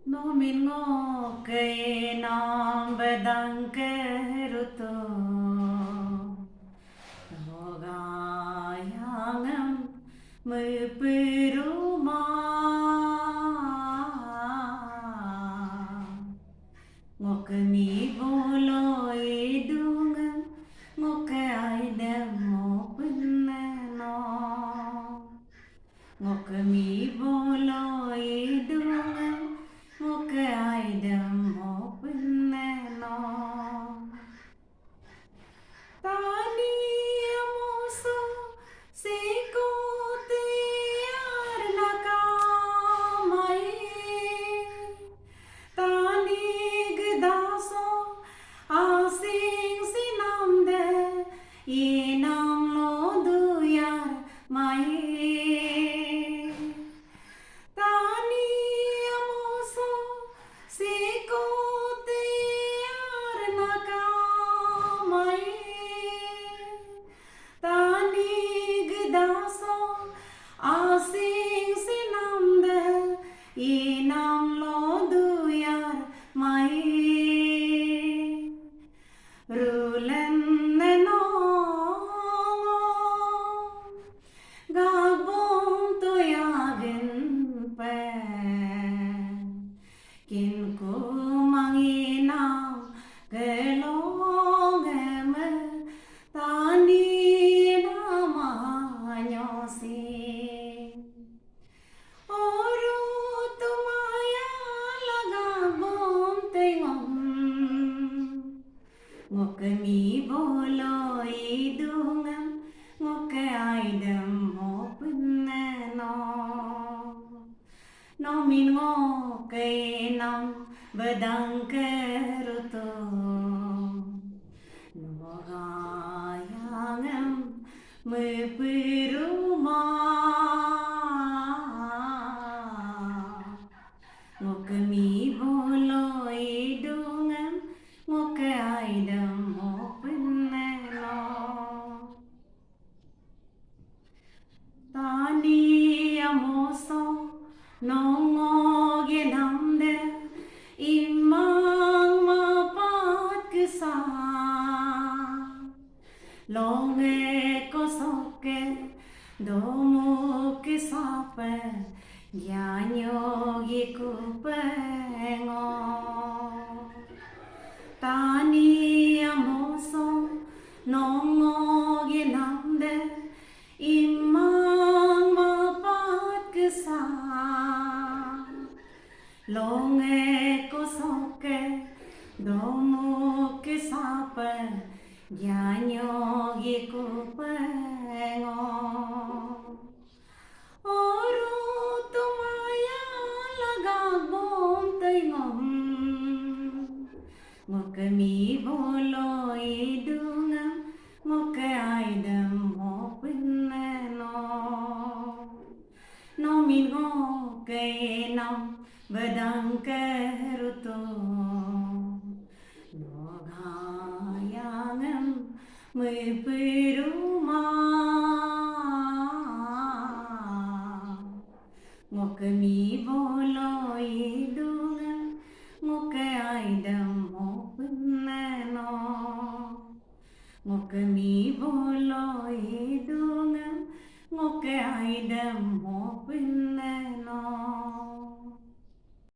No mingo kay nam bedang keruto Togayangam mepiruma Ngokami bolo idungan Ngokay demo pineno Ngokami bolo idungan Ngokay demo pineno Tani amoso sikote arnakamai Tani gdaso asing sinamde Inam lodu yar mai Tani amoso sikote arnakamai Tani gdaso asing sinamde Inam lodu yar mai Rulen nenongo Gabong tuyagin pe Kinku manginam gelong eme Tani namanya sin Oru tumaya lagabong tengong Ngokami bolo idungan Ngokay demo pineno No min ngokay nam bedang keruto Nogayangam mepiruma Ngokami bolo idungan Ngokay demo pineno Tani amoso nongo ginamde Imang mapat kisa Longe kosoke domo kisape Gyanyo gikupengo Tani amoso nongo ginamde Imang mapat kisa Longe kosoke domo kisape Gyanyo gikupengo Oru tumaya lagabong tengong Ngokami bolo idungan Ngokay demo pineno No min ngokay nam bedang keruto Nogayangam mepiruma Ngokami bolo